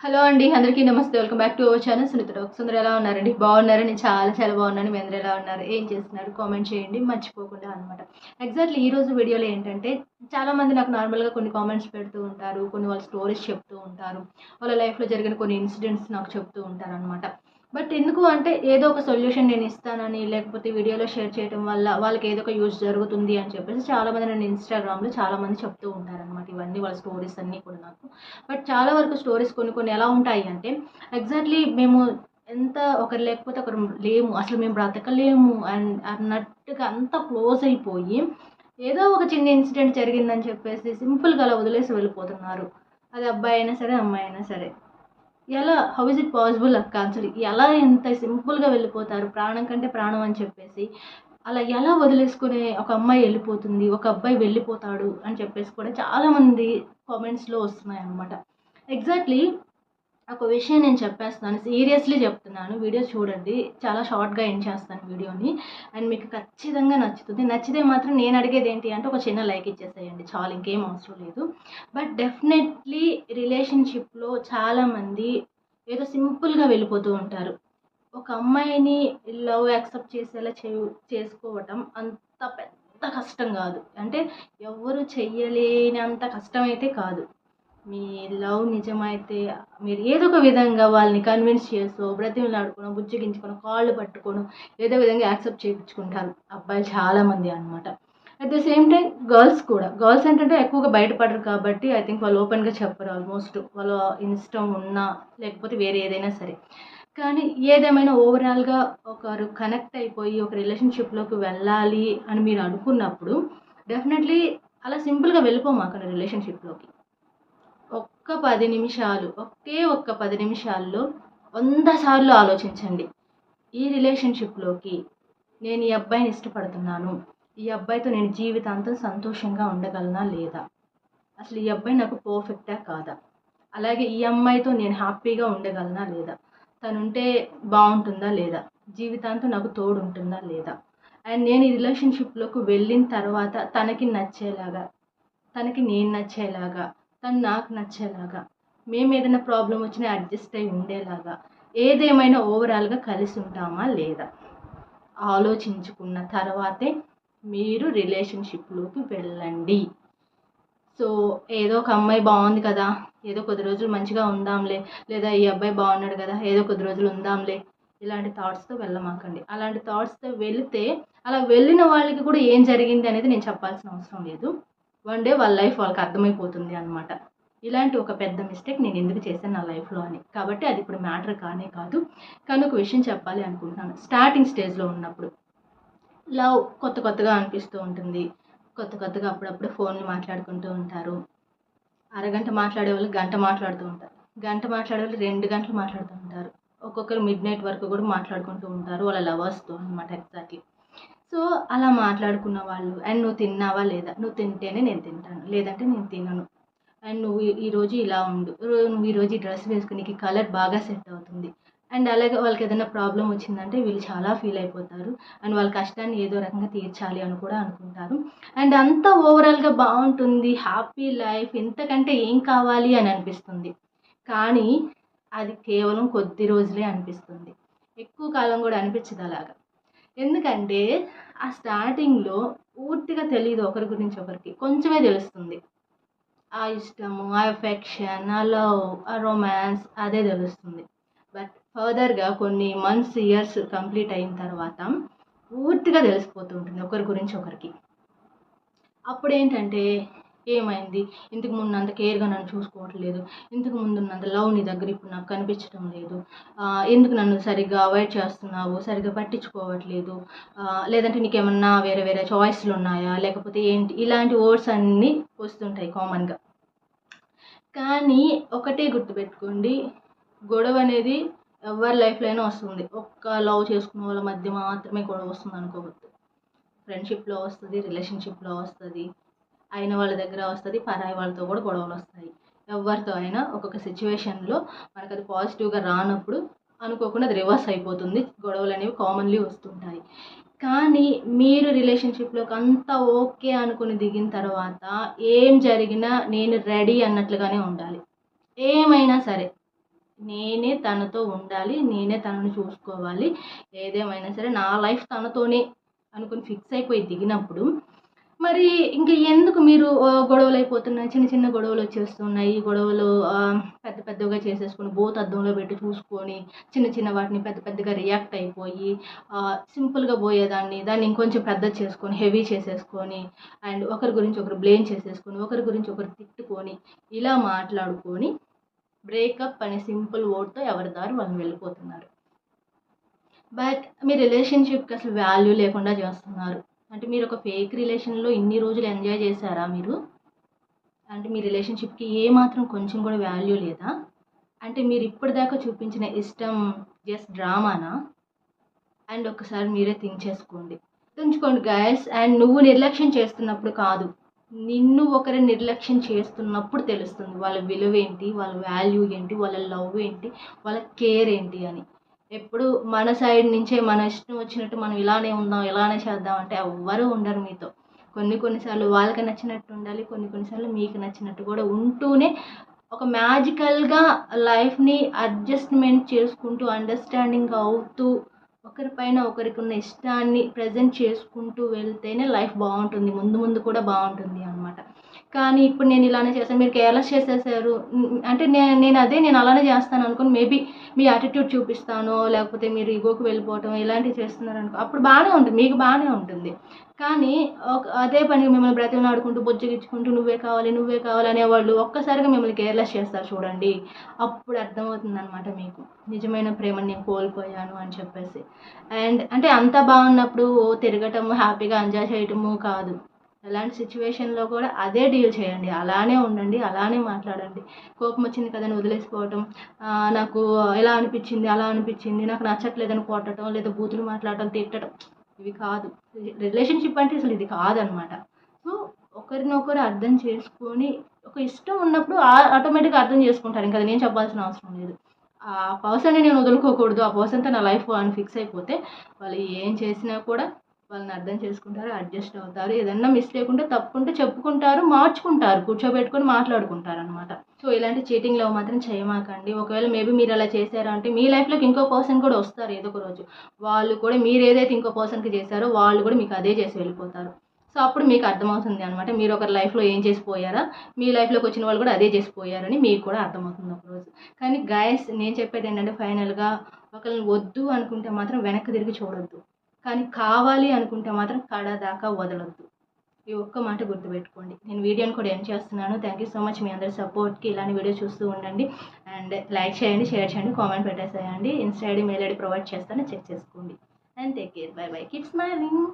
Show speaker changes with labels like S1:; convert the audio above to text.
S1: Hello అండి, అందరికీ నమస్తే. Welcome back to our channel Sunitha Talks. అందరూ ఎలా ఉన్నారండి? బాగున్నారు. నేను చాలా బాగున్నాను. మీ అందరూ ఎలా ఉన్నారు? ఏం చేస్తున్నారు? కామెంట్ చేయండి మర్చిపోకుండా అనమాట. ఎగ్జాక్ట్లీ ఈ రోజు వీడియోలో ఏంటంటే, చాలామంది నాకు నార్మల్గా కొన్ని కామెంట్స్ పెడుతూ ఉంటారు, కొన్ని వాళ్ళ స్టోరీస్ చెప్తూ ఉంటారు, వాళ్ళ లైఫ్లో జరిగిన కొన్ని ఇన్సిడెంట్స్ నాకు చెప్తూ ఉంటారు అనమాట. బట్ ఎందుకు అంటే, ఏదో ఒక సొల్యూషన్ నేను ఇస్తానని, లేకపోతే వీడియోలో షేర్ చేయడం వల్ల వాళ్ళకి ఏదో ఒక యూజ్ జరుగుతుంది అని చెప్పేసి చాలామంది నన్ను ఇన్స్టాగ్రామ్లో చాలామంది చెప్తూ ఉంటారనమాట. ఇవన్నీ వాళ్ళ స్టోరీస్ అన్నీ కూడా నాకు. బట్ చాలా వరకు స్టోరీస్ కొన్ని ఎలా ఉంటాయి అంటే, ఎగ్జాక్ట్లీ మేము ఎంత ఒకరు లేకపోతే ఒకరు లేము, అసలు మేము బ్రతకలేము అన్నట్టుగా అంత క్లోజ్ అయిపోయి, ఏదో ఒక చిన్న ఇన్సిడెంట్ జరిగిందని చెప్పేసి సింపుల్గా అలా వదిలేసి వెళ్ళిపోతున్నారు. అది అబ్బాయి అయినా సరే, అమ్మాయి అయినా సరే. హౌ ఇస్ ఇట్ పాసిబుల్ అక్క? అసలు ఎలా ఇంత సింపుల్గా వెళ్ళిపోతారు, ప్రాణం కంటే ప్రాణం అని చెప్పేసి అలా ఎలా వదిలేసుకునే ఒక అమ్మాయి వెళ్ళిపోతుంది, ఒక అబ్బాయి వెళ్ళిపోతాడు అని చెప్పేసి కూడా చాలామంది కామెంట్స్లో వస్తున్నాయి అన్నమాట. ఎగ్జాక్ట్లీ ఒక విషయం నేను చెప్పేస్తాను, సీరియస్లీ చెప్తున్నాను. వీడియో చూడండి, చాలా షార్ట్గా ఎండ్ చేస్తాను వీడియోని, అండ్ మీకు ఖచ్చితంగా నచ్చుతుంది. నచ్చితే మాత్రం నేను అడిగేది ఏంటి అంటే, ఒక చిన్న లైక్ ఇచ్చేసేయండి చాలు, ఇంకేం అవసరం లేదు. బట్ డెఫినెట్లీ రిలేషన్షిప్లో చాలామంది ఏదో సింపుల్గా వెళ్ళిపోతూ ఉంటారు. ఒక అమ్మాయిని లవ్ యాక్సెప్ట్ చేసేలా చేసుకోవటం అంత పెద్ద కష్టం కాదు. అంటే ఎవరు చెయ్యలేనంత కష్టమైతే కాదు. మీ లవ్ నిజమైతే మీరు ఏదో ఒక విధంగా వాళ్ళని కన్విన్స్ చేసో, బ్రతిమలాడుకోనో, బుజ్జగించుకోనో, కాళ్ళు పట్టుకోనో ఏదో విధంగా యాక్సెప్ట్ చేయించుకుంటారు అబ్బాయిలు చాలామంది అనమాట. At the same time girls కూడా. గర్ల్స్ ఏంటంటే ఎక్కువగా బయటపడరు కాబట్టి ఐ థింక్ వాళ్ళు ఓపెన్గా చెప్పరు ఆల్మోస్ట్. వాళ్ళ ఇష్టం ఉన్నా లేకపోతే వేరే ఏదైనా సరే. కానీ ఏదేమైనా ఓవరాల్గా ఒకరు కనెక్ట్ అయిపోయి ఒక రిలేషన్షిప్లోకి వెళ్ళాలి అని మీరు అనుకున్నప్పుడు డెఫినెట్లీ అలా సింపుల్గా వెళ్ళిపోమాకండి రిలేషన్షిప్లోకి. ఒక్క 10 నిమిషాలు, ఒక్క 10 నిమిషాల్లో 100 సార్లు ఆలోచించండి. ఈ రిలేషన్షిప్లోకి నేను ఈ అబ్బాయిని ఇష్టపడుతున్నాను, ఈ అబ్బాయితో నేను జీవితాంతం సంతోషంగా ఉండగలనా లేదా, అసలు ఈ అబ్బాయి నాకు పర్ఫెక్టా కాదా, అలాగే ఈ అమ్మాయితో నేను హ్యాపీగా ఉండగలనా లేదా, తనుంటే బాగుంటుందా లేదా, జీవితాంతం నాకు తోడు ఉంటుందా లేదా, అండ్ నేను ఈ రిలేషన్షిప్లోకి వెళ్ళిన తర్వాత తనకి నచ్చేలాగా, తనకి నేను నచ్చేలాగా, తను నాకు నచ్చేలాగా, మేము ఏదైనా ప్రాబ్లం వచ్చినా అడ్జస్ట్ అయి ఉండేలాగా, ఏదేమైనా ఓవరాల్గా కలిసి ఉంటామా లేదా ఆలోచించుకున్న తర్వాతే మీరు రిలేషన్షిప్లోకి వెళ్ళండి. సో ఏదో ఒక అమ్మాయి బాగుంది కదా, ఏదో కొద్ది రోజులు మంచిగా ఉందాంలే, లేదా ఈ అబ్బాయి బాగున్నాడు కదా, ఏదో కొద్ది రోజులు ఉందాంలే, ఇలాంటి థాట్స్తో వెళ్ళమాకండి. అలాంటి థాట్స్తో వెళితే అలా వెళ్ళిన వాళ్ళకి కూడా ఏం జరిగింది అనేది నేను చెప్పాల్సిన అవసరం లేదు. వన్ డే వాళ్ళ లైఫ్ వాళ్ళకి అర్థమైపోతుంది అనమాట. ఇలాంటి ఒక పెద్ద మిస్టేక్ నేను ఎందుకు చేశాను నా లైఫ్లో అని. కాబట్టి అది ఇప్పుడు మ్యాటర్ కానే కాదు. కానీ ఒక విషయం చెప్పాలి అనుకుంటున్నాను. స్టార్టింగ్ స్టేజ్లో ఉన్నప్పుడు లవ్ కొత్తగా అనిపిస్తూ ఉంటుంది. కొత్తగా అప్పుడప్పుడు ఫోన్లు మాట్లాడుకుంటూ ఉంటారు. అరగంట మాట్లాడే వాళ్ళు గంట మాట్లాడుతూ ఉంటారు. గంట మాట్లాడే వాళ్ళు 2 గంటలు మాట్లాడుతూ ఉంటారు. ఒక్కొక్కరు మిడ్ నైట్ వరకు కూడా మాట్లాడుకుంటూ ఉంటారు వాళ్ళ లవర్స్తో అనమాట. ఎగ్జాక్ట్లీ. సో అలా మాట్లాడుకున్న వాళ్ళు, అండ్ నువ్వు తిన్నావా లేదా, నువ్వు తింటేనే నేను తింటాను, లేదంటే నేను తినను, అండ్ నువ్వు ఈరోజు ఇలా ఉండు, నువ్వు ఈరోజు ఈ డ్రెస్ వేసుకుని నీకు కలర్ బాగా సెట్ అవుతుంది, అండ్ అలాగే వాళ్ళకి ఏదైనా ప్రాబ్లం వచ్చిందంటే వీళ్ళు చాలా ఫీల్ అయిపోతారు, అండ్ వాళ్ళ కష్టాన్ని ఏదో రకంగా తీర్చాలి అని కూడా అనుకుంటారు, అండ్ అంతా ఓవరాల్గా బాగుంటుంది, హ్యాపీ లైఫ్, ఇంతకంటే ఏం కావాలి అని అనిపిస్తుంది. కానీ అది కేవలం కొద్ది రోజులే అనిపిస్తుంది, ఎక్కువ కాలం కూడా అనిపించదు అలాగా. ఎందుకంటే ఆ స్టార్టింగ్లో పూర్తిగా తెలియదు ఒకరి గురించి ఒకరికి, కొంచెమే తెలుస్తుంది. ఆ ఇష్టము, ఆ ఎఫెక్షన్, ఆ లవ్, ఆ రొమాన్స్ అదే తెలుస్తుంది. బట్ ఫర్దర్గా కొన్ని మంత్స్, ఇయర్స్ కంప్లీట్ అయిన తర్వాత పూర్తిగా తెలిసిపోతూ ఉంటుంది ఒకరి గురించి ఒకరికి. అప్పుడు ఏంటంటే, ఏమైంది, ఇంతకు ముందు అంత కేర్గా నన్ను చూసుకోవట్లేదు, ఇంతకు ముందు ఉన్నంత లవ్ నీ దగ్గర ఇప్పుడు నాకు కనిపించడం లేదు, ఎందుకు నన్ను సరిగ్గా అవాయిడ్ చేస్తున్నావు, సరిగ్గా పట్టించుకోవట్లేదు, లేదంటే నీకేమన్నా వేరే చాయిస్లు ఉన్నాయా, లేకపోతే ఏంటి, ఇలాంటి వర్డ్స్ అన్నీ వస్తుంటాయి కామన్గా. కానీ ఒకటే గుర్తుపెట్టుకోండి, గొడవ అనేది ఎవరి లైఫ్లో అయినా వస్తుంది. ఒక్క లవ్ చేసుకున్న వాళ్ళ మధ్య మాత్రమే గొడవ వస్తుంది అనుకోవద్దు. ఫ్రెండ్షిప్లో వస్తుంది, రిలేషన్షిప్లో వస్తుంది, అయిన వాళ్ళ దగ్గర వస్తుంది, పరాయి వాళ్ళతో కూడా గొడవలు వస్తాయి. ఎవరితో అయినా ఒక్కొక్క సిచ్యువేషన్లో మనకు అది పాజిటివ్గా రానప్పుడు అనుకోకుండా అది రివర్స్ అయిపోతుంది, గొడవలు అనేవి కామన్లీ వస్తుంటాయి. కానీ మీరు రిలేషన్షిప్లోకి అంతా ఓకే అనుకుని దిగిన తర్వాత ఏం జరిగినా నేను రెడీ అన్నట్లుగానే ఉండాలి. ఏమైనా సరే నేనే తనతో ఉండాలి, నేనే తనని చూసుకోవాలి, ఏదేమైనా సరే నా లైఫ్ తనతోనే అనుకుని ఫిక్స్ అయిపోయి దిగినప్పుడు మరి ఇంక ఎందుకు మీరు గొడవలు అయిపోతున్నాయి, చిన్న చిన్న గొడవలు వచ్చేస్తున్నాయి. ఈ గొడవలు పెద్ద పెద్దగా చేసేసుకొని బోత్ అద్దంలో పెట్టి చూసుకొని చిన్న చిన్న వాటిని పెద్ద పెద్దగా రియాక్ట్ అయిపోయి సింపుల్గా పోయేదాన్ని దాన్ని ఇంకొంచెం పెద్దది చేసుకొని హెవీ చేసేసుకొని అండ్ ఒకరి గురించి ఒకరు బ్లేమ్ చేసేసుకొని ఒకరి గురించి ఒకరు తిట్టుకొని ఇలా మాట్లాడుకొని బ్రేకప్ అనే సింపుల్ వర్డ్తో ఎవరి దారి వాళ్ళు వెళ్ళిపోతున్నారు. బట్ మీ రిలేషన్షిప్కి అసలు వాల్యూ లేకుండా చేస్తున్నారు. అంటే మీరు ఒక ఫేక్ రిలేషన్లో ఇన్ని రోజులు ఎంజాయ్ చేశారా మీరు? అంటే మీ రిలేషన్షిప్కి ఏమాత్రం కొంచెం కూడా వాల్యూ లేదా? అంటే మీరు ఇప్పటిదాకా చూపించిన ఇష్టం జస్ట్ డ్రామానా? అండ్ ఒకసారి మీరే థింక్ చేసుకోండి, గుర్తుంచుకోండి గైస్. అండ్ నువ్వు నిర్లక్ష్యం చేస్తున్నప్పుడు కాదు, నిన్ను ఒకరి నిర్లక్ష్యం చేస్తున్నప్పుడు తెలుస్తుంది వాళ్ళ విలువ ఏంటి, వాళ్ళ వాల్యూ ఏంటి, వాళ్ళ లవ్ ఏంటి, వాళ్ళ కేర్ ఏంటి అని. ఎప్పుడు మన సైడ్ నుంచే మన ఇష్టం వచ్చినట్టు మనం ఇలానే ఉందాం ఇలానే చేద్దాం అంటే ఎవ్వరూ ఉండరు మీతో. కొన్నిసార్లు వాళ్ళకి నచ్చినట్టు ఉండాలి, కొన్నిసార్లు మీకు నచ్చినట్టు కూడా ఉంటూనే ఒక మ్యాజికల్గా లైఫ్ని అడ్జస్ట్మెంట్ చేసుకుంటూ అండర్స్టాండింగ్ అవుతూ ఒకరిపైన ఒకరికి ఉన్న ఇష్టాన్ని ప్రజెంట్ చేసుకుంటూ వెళ్తేనే లైఫ్ బాగుంటుంది, ముందు ముందు కూడా బాగుంటుంది అనమాట. కానీ ఇప్పుడు నేను ఇలానే చేస్తాను, మీరు కేర్లెస్ చేసేసారు అంటే నేను అలానే చేస్తాను అనుకుని మేబీ మీ యాటిట్యూడ్ చూపిస్తాను, లేకపోతే మీరు ఈగోకి వెళ్ళిపోవటం ఇలాంటివి చేస్తున్నారు అనుకో, అప్పుడు బాగానే ఉంటుంది, మీకు బాగానే ఉంటుంది. కానీ అదే పని మిమ్మల్ని బ్రతిమలాడుకుంటూ బొజ్జగిచ్చుకుంటూ నువ్వే కావాలి అనేవాళ్ళు ఒక్కసారిగా మిమ్మల్ని కేర్లెస్ చేస్తారు చూడండి, అప్పుడు అర్థమవుతుంది అనమాట మీకు నిజమైన ప్రేమని నేను కోల్పోయాను అని చెప్పేసి. అండ్ అంటే అంతా బాగున్నప్పుడు తిరగటము హ్యాపీగా ఎంజాయ్ చేయటము కాదు, అలాంటి సిచ్యువేషన్లో కూడా అదే డీల్ చేయండి, అలానే ఉండండి, అలానే మాట్లాడండి. కోపం వచ్చింది కదని వదిలేసిపోవటం, నాకు ఎలా అనిపించింది అలా అనిపించింది, నాకు నచ్చట్లేదని కొట్టడం లేదా బూతులు మాట్లాడటం తిట్టడం ఇవి కాదు. రిలేషన్షిప్ అంటే అసలు ఇది కాదనమాట. సో ఒకరినొకరు అర్థం చేసుకొని ఒక ఇష్టం ఉన్నప్పుడు ఆటోమేటిక్గా అర్థం చేసుకుంటారు, ఇంకా అది నేను చెప్పాల్సిన అవసరం లేదు. ఆ పర్సన్ని నేను వదులుకోకూడదు, ఆ పర్సన్తో నా లైఫ్ అని ఫిక్స్ అయిపోతే వాళ్ళు ఏం చేసినా కూడా వాళ్ళని అర్థం చేసుకుంటారు, అడ్జస్ట్ అవుతారు. ఏదన్నా మిస్టేక్ ఉంటే తప్పుంటే చెప్పుకుంటారు, మార్చుకుంటారు, కూర్చోబెట్టుకొని మాట్లాడుకుంటారు అనమాట. సో ఇలాంటి చీటింగ్ లవ్ మాత్రం చేయమాకండి. ఒకవేళ మేబీ మీరు అలా చేశారా అంటే మీ లైఫ్లోకి ఇంకో పర్సన్ కూడా వస్తారు ఏదో ఒక రోజు, వాళ్ళు కూడా మీరు ఏదైతే ఇంకో పర్సన్కి చేశారో వాళ్ళు కూడా మీకు అదే చేసి వెళ్ళిపోతారు. సో అప్పుడు మీకు అర్థమవుతుంది అనమాట, మీరు ఒకరి లైఫ్లో ఏం చేసిపోయారా, మీ లైఫ్లోకి వచ్చిన వాళ్ళు కూడా అదే చేసిపోయారని మీకు కూడా అర్థమవుతుంది ఒకరోజు. కానీ గైస్ నేను చెప్పేది ఏంటంటే ఫైనల్గా ఒకరిని వద్దు అనుకుంటే మాత్రం వెనక్కి తిరిగి చూడొద్దు, కానీ కావాలి అనుకుంటే మాత్రం కడదాకా వదలొద్దు. ఈ ఒక్క మాట గుర్తుపెట్టుకోండి. నేను వీడియోని కూడా ఎండ్ చేస్తున్నాను. థ్యాంక్ యూ సో మచ్ మీ అందరి సపోర్ట్కి. ఇలాంటి వీడియో చూస్తూ ఉండండి అండ్ లైక్ చేయండి, షేర్ చేయండి, కామెంట్ పెట్టేసేయండి. Insta ID mail ID provide చేస్తాను, చెక్ చేసుకోండి. And take care, by by, keep smiling.